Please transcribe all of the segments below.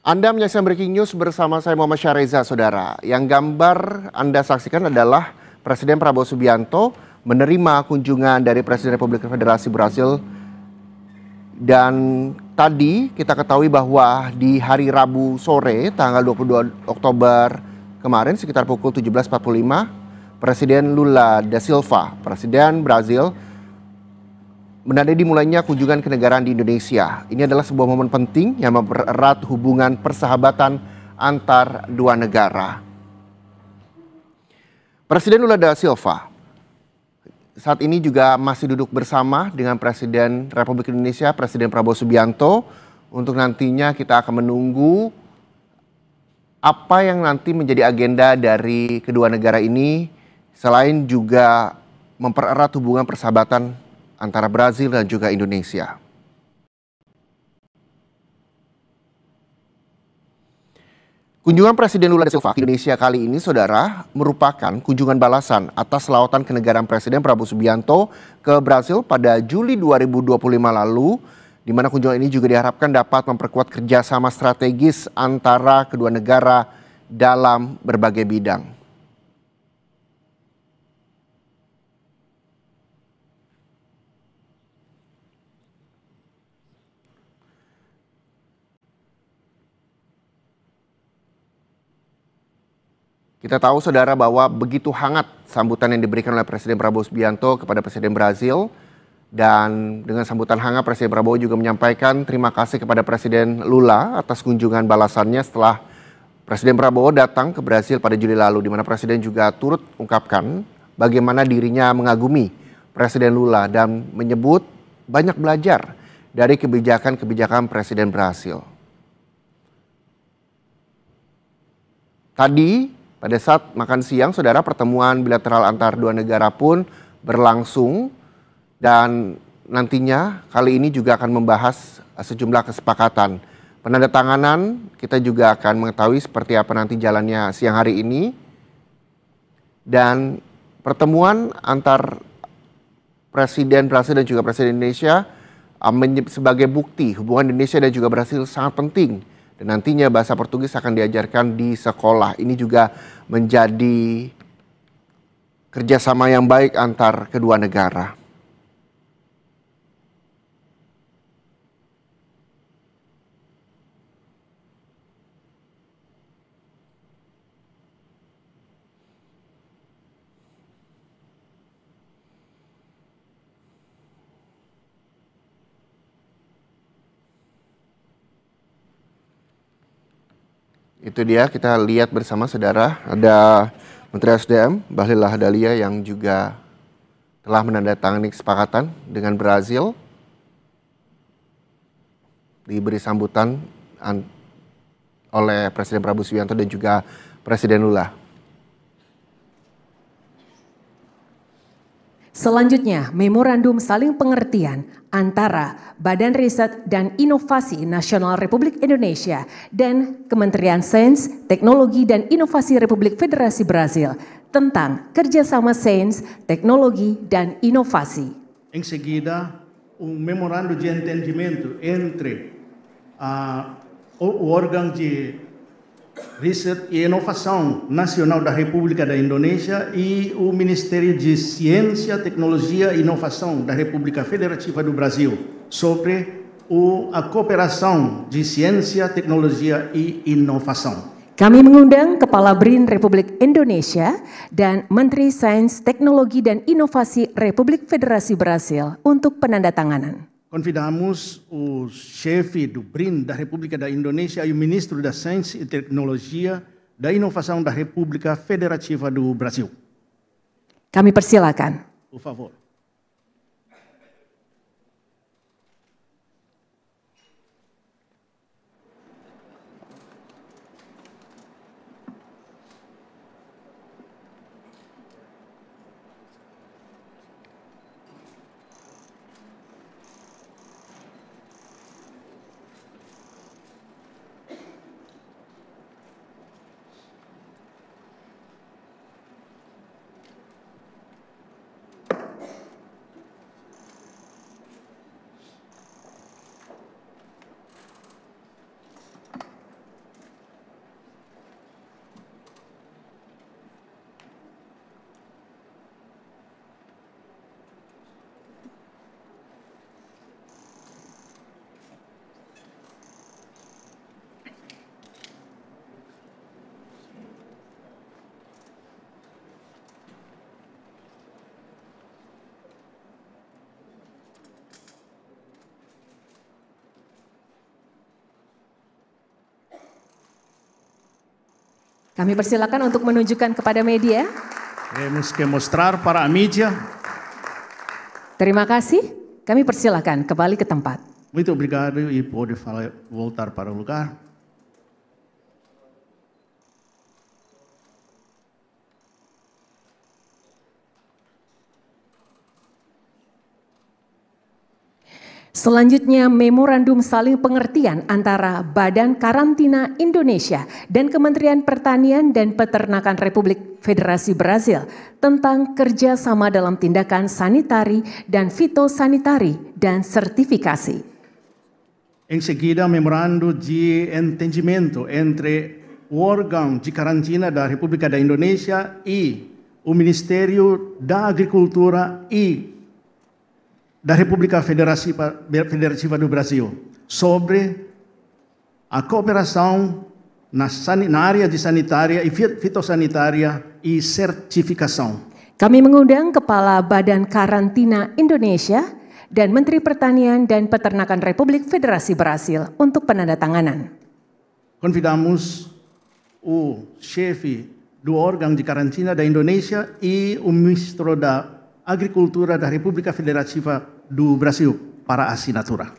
Anda menyaksikan Breaking News bersama saya Muhammad Syareza, Saudara. Yang gambar Anda saksikan adalah Presiden Prabowo Subianto menerima kunjungan dari Presiden Republik Federasi Brasil. Dan tadi kita ketahui bahwa di hari Rabu sore tanggal 22 Oktober kemarin sekitar pukul 17.45, Presiden Lula da Silva, Presiden Brazil, menandai dimulainya kunjungan kenegaraan di Indonesia. Ini adalah sebuah momen penting yang mempererat hubungan persahabatan antar dua negara. Presiden Lula da Silva saat ini juga masih duduk bersama dengan Presiden Republik Indonesia, Presiden Prabowo Subianto. Untuk nantinya kita akan menunggu apa yang nanti menjadi agenda dari kedua negara ini, selain juga mempererat hubungan persahabatan antara Brazil dan juga Indonesia. Kunjungan Presiden Lula da Silva ke Indonesia kali ini, Saudara, merupakan kunjungan balasan atas lawatan kenegaraan Presiden Prabowo Subianto ke Brazil pada Juli 2025 lalu, di mana kunjungan ini juga diharapkan dapat memperkuat kerjasama strategis antara kedua negara dalam berbagai bidang. Kita tahu, Saudara, bahwa begitu hangat sambutan yang diberikan oleh Presiden Prabowo Subianto kepada Presiden Brazil. Dan dengan sambutan hangat, Presiden Prabowo juga menyampaikan terima kasih kepada Presiden Lula atas kunjungan balasannya setelah Presiden Prabowo datang ke Brazil pada Juli lalu, di mana Presiden juga turut ungkapkan bagaimana dirinya mengagumi Presiden Lula dan menyebut banyak belajar dari kebijakan-kebijakan Presiden Brazil. Tadi pada saat makan siang, Saudara, pertemuan bilateral antar dua negara pun berlangsung dan nantinya kali ini juga akan membahas sejumlah kesepakatan. Penandatanganan kita juga akan mengetahui seperti apa nanti jalannya siang hari ini. Dan pertemuan antar Presiden Brazil dan juga Presiden Indonesia sebagai bukti hubungan Indonesia dan juga Brazil sangat penting. Dan nantinya bahasa Portugis akan diajarkan di sekolah. Ini juga menjadi kerjasama yang baik antar kedua negara. Itu dia, kita lihat bersama, Saudara, ada Menteri SDM Bahlil Lahadalia yang juga telah menandatangani kesepakatan dengan Brazil. Diberi sambutan oleh Presiden Prabowo Subianto dan juga Presiden Lula. Selanjutnya, memorandum saling pengertian antara Badan Riset dan Inovasi Nasional Republik Indonesia dan Kementerian Sains, Teknologi dan Inovasi Republik Federasi Brazil tentang kerjasama sains, teknologi dan inovasi. Em seguida, memorando de entendimento entre o órgão de Research e Inovação Nacional da República da Indonésia e o Ministério de Ciência, Tecnologia e Inovação da República Federativa do Brasil sobre a cooperação de ciência, tecnologia e inovação. Kami mengundang Kepala BRIN Republik Indonesia dan Menteri Sains, Teknologi dan Inovasi Republik Federasi Brasil untuk penandatanganan. Convidamos o chefe do BRIN da República da Indonésia e o ministro da Ciência e Tecnologia da Inovação da República Federativa do Brasil. Kami persilakan. Por favor. Kami persilakan untuk menunjukkan kepada media. Temos que mostrar para a mídia. Terima kasih. Kami persilakan kembali ke tempat. Muito obrigado e pode voltar para o lugar. Selanjutnya, memorandum saling pengertian antara Badan Karantina Indonesia dan Kementerian Pertanian dan Peternakan Republik Federasi Brasil tentang kerjasama dalam tindakan sanitari dan fitosanitari dan sertifikasi. Em seguida, memorando de entendimento entre o órgão de karantina da República da Indonésia e o Ministério da Agricultura e da República Federativa do Brasil sobre a cooperação na área de sanitária e fitossanitária e certificação. Kami mengundang Kepala Badan Karantina Indonesia dan Menteri Pertanian dan Peternakan Republik Federasi Brasil untuk penandatanganan. Convidamos o chefe do órgão de karantina da Indonésia e o ministro da Agricultura da República Federativa do Brasil para a assinatura.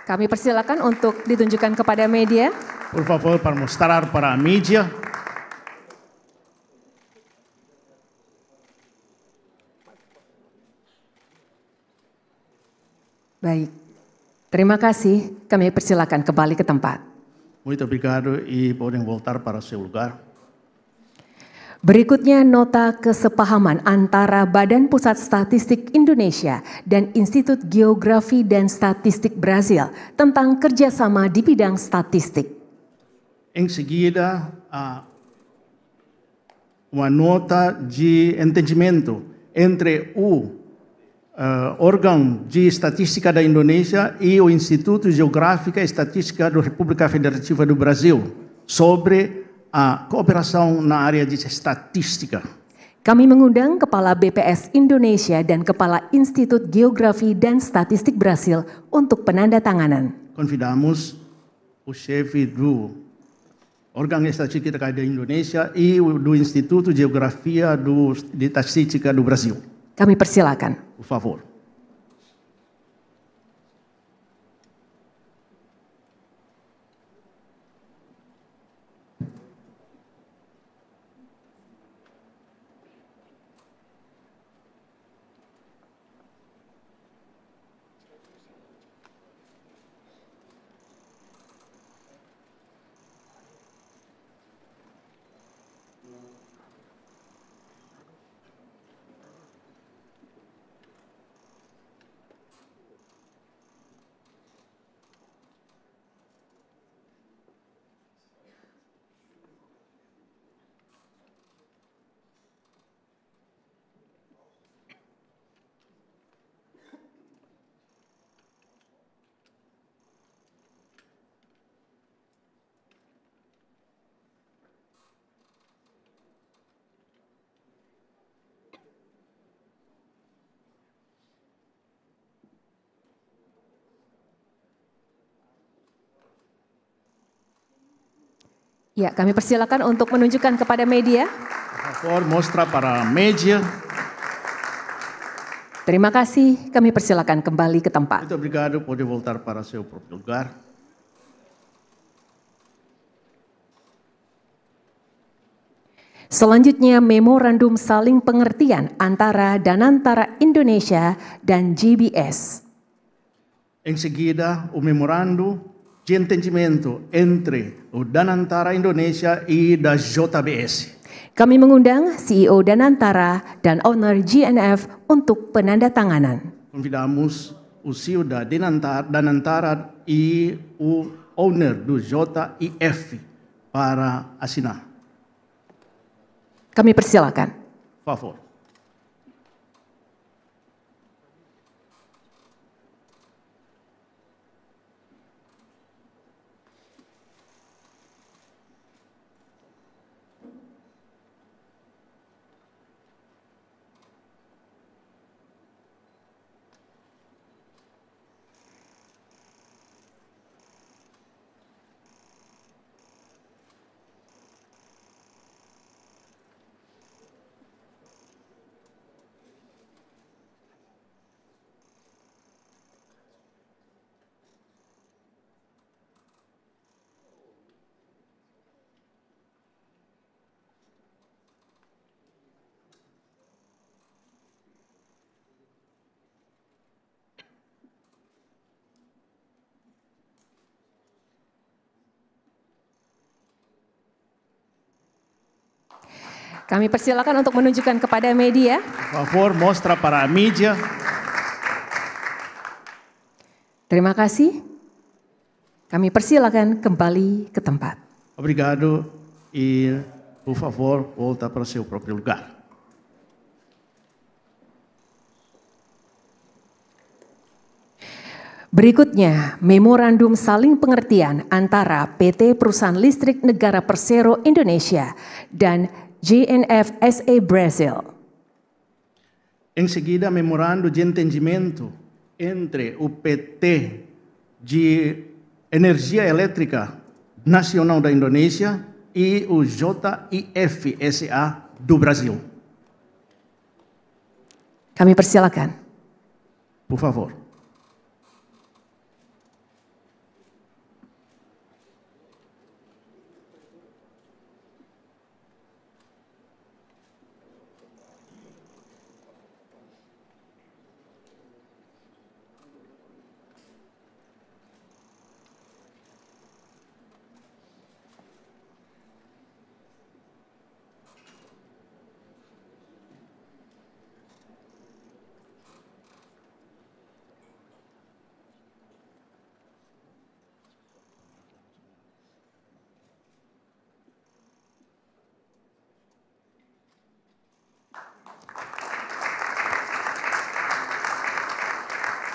Kami persilakan untuk ditunjukkan kepada media. Por favor, para mostrar para a mídia. Baik, terima kasih. Kami persilakan kembali ke tempat. Muito obrigado e podem voltar para o seu lugar. Berikutnya nota kesepahaman antara Badan Pusat Statistik Indonesia dan Institut Geografi dan Statistik Brasil tentang kerjasama di bidang statistik. Em seguida, uma nota de entendimento entre o órgão de estatística da Indonésia e o Instituto Geográfico e Estatística da República Federativa do Brasil sobre a cooperação na área de estatística. Kami mengundang Kepala BPS Indonesia dan Kepala Institut Geografi dan Statistik Brasil untuk penandatanganan. Convidamos o chefe do órgão de estatística da Indonésia e do Instituto de Geografia de Estatística do Brasil. Kami persilakan. Por favor. Ya, kami persilakan untuk menunjukkan kepada media. Por favor, mostra para media. Terima kasih, kami persilakan kembali ke tempat. Muito obrigado, pode voltar para seu próprio lugar. Selanjutnya, memorandum saling pengertian antara Danantara Indonesia dan GBS. Em seguida, o memorando de entendimento entre o Danantara Indonesia e da JBS. Kami mengundang CEO Danantara dan owner GNF untuk penandatanganan. Convidamos o CEO da Danantara e o owner do JIF para assinar. Kami persilakan. Por favor. Kami persilakan untuk menunjukkan kepada media. Por favor, mostra para a mídia. Terima kasih. Kami persilakan kembali ke tempat. Obrigado e, por favor, volta para o seu próprio lugar. Berikutnya, memorandum saling pengertian antara PT Perusahaan Listrik Negara Persero Indonesia dan GNF SA Brasil. Em seguida, memorando de entendimento entre o PT de Energia Elétrica Nacional da Indonésia e o JIF SA do Brasil. Kami persilakan. Por favor.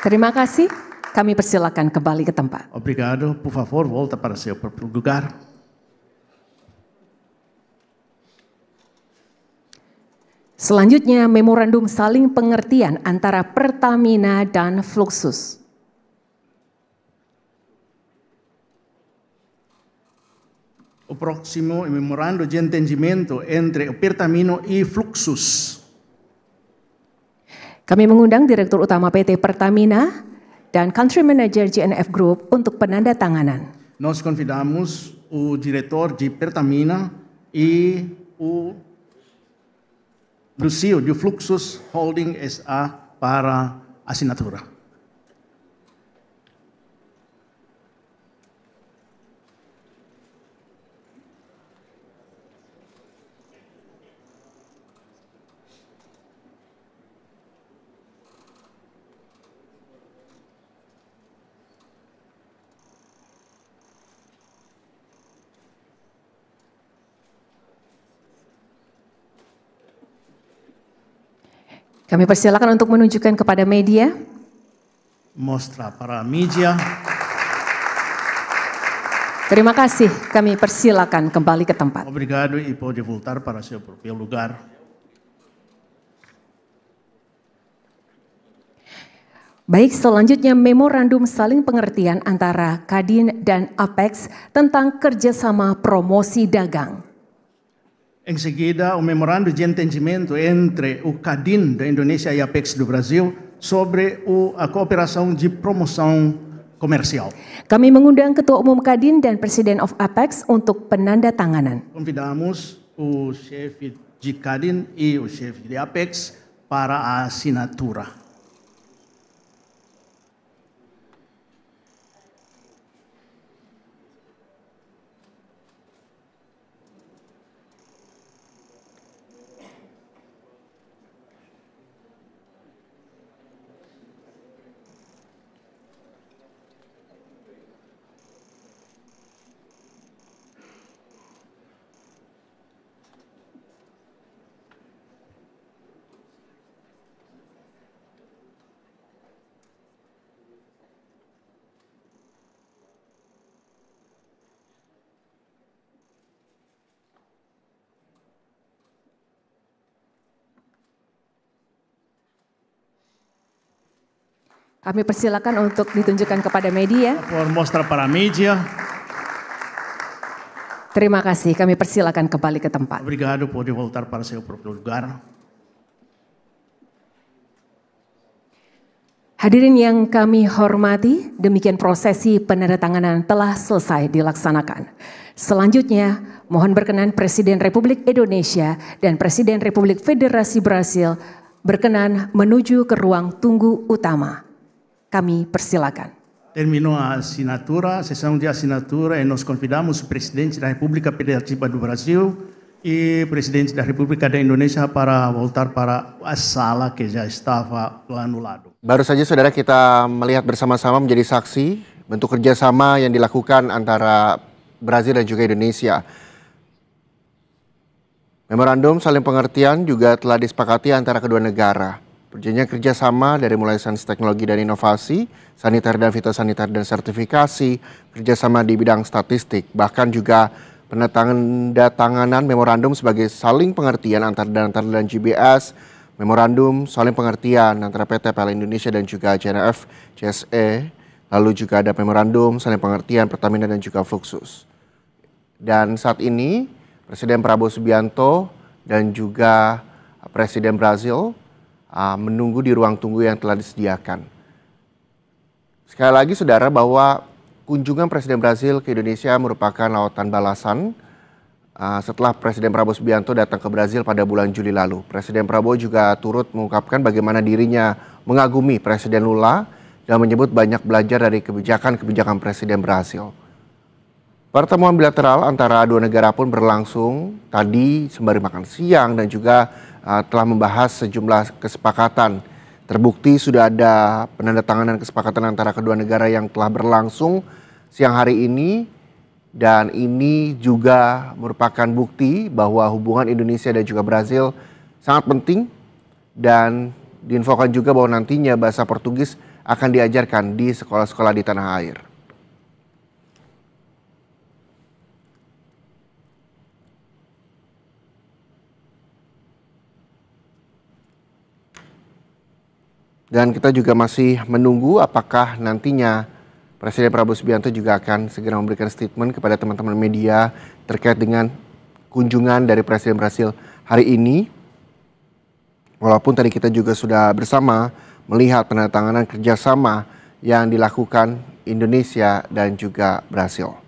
Terima kasih. Kami persilakan kembali ke tempat. Obrigado. Por favor, volta para seu próprio lugar. Selanjutnya, memorandum saling pengertian antara Pertamina dan Fluxus. O próximo é memorando de entendimento entre o Pertamino e Fluxus. Kami mengundang Direktur Utama PT Pertamina dan Country Manager GNF Group untuk penandatanganan. Nós convidamos o diretor de Pertamina e o CEO de Fluxus Holding SA para assinatura. Kami persilakan untuk menunjukkan kepada media. Mostra para a mídia. Terima kasih. Kami persilakan kembali ke tempat. Obrigado e pode voltar para seu próprio lugar. Baik, selanjutnya memorandum saling pengertian antara Kadin dan Apex tentang kerjasama promosi dagang. Em seguida, o memorando de entendimento entre o CADIN da Indonésia e a Apex do Brasil sobre a cooperação de promoção comercial. Kami mengundang Ketua Umum Kadin dan Presiden of Apex untuk penandatanganan. Convidamos o chefe de CADIN e o chefe de Apex para a assinatura. Kami persilakan untuk ditunjukkan kepada media. Por mostrar para a mídia. Terima kasih, kami persilakan kembali ke tempat. Obrigado, pode voltar para seu próprio lugar. Hadirin yang kami hormati, demikian prosesi penandatanganan telah selesai dilaksanakan. Selanjutnya, mohon berkenan Presiden Republik Indonesia dan Presiden Republik Federasi Brasil berkenan menuju ke ruang tunggu utama. Kami persilakan. Terminou a assinatura, a sessão de assinatura, e nós convidamos o presidente da República Federativa do Brasil e o presidente da República da Indonésia para voltar para a sala que já estava lá no lado. Baru saja saudara kita melihat bersama-sama menjadi saksi bentuk kerjasama yang dilakukan antara Brazil dan juga Indonesia. Memorandum saling pengertian juga telah disepakati antara kedua negara. Perjanjian kerjasama dari mulai sains teknologi dan inovasi, saniter dan fitosaniter dan sertifikasi, kerjasama di bidang statistik, bahkan juga penandatanganan memorandum sebagai saling pengertian antara dan GBS, memorandum saling pengertian antara PT PLN Indonesia dan juga CNF CSE, lalu juga ada memorandum saling pengertian Pertamina dan juga Fluxus. Dan saat ini Presiden Prabowo Subianto dan juga Presiden Brazil menunggu di ruang tunggu yang telah disediakan. Sekali lagi saudara bahwa kunjungan Presiden Brazil ke Indonesia merupakan lawatan balasan setelah Presiden Prabowo Subianto datang ke Brazil pada bulan Juli lalu. Presiden Prabowo juga turut mengungkapkan bagaimana dirinya mengagumi Presiden Lula dan menyebut banyak belajar dari kebijakan-kebijakan Presiden Brazil. Pertemuan bilateral antara dua negara pun berlangsung tadi sembari makan siang dan juga telah membahas sejumlah kesepakatan. Terbukti sudah ada penandatanganan kesepakatan antara kedua negara yang telah berlangsung siang hari ini, dan ini juga merupakan bukti bahwa hubungan Indonesia dan juga Brazil sangat penting, dan diinfokan juga bahwa nantinya bahasa Portugis akan diajarkan di sekolah-sekolah di tanah air. Dan kita juga masih menunggu apakah nantinya Presiden Prabowo Subianto juga akan segera memberikan statement kepada teman-teman media terkait dengan kunjungan dari Presiden Brasil hari ini. Walaupun tadi kita juga sudah bersama melihat penandatanganan kerjasama yang dilakukan Indonesia dan juga Brasil.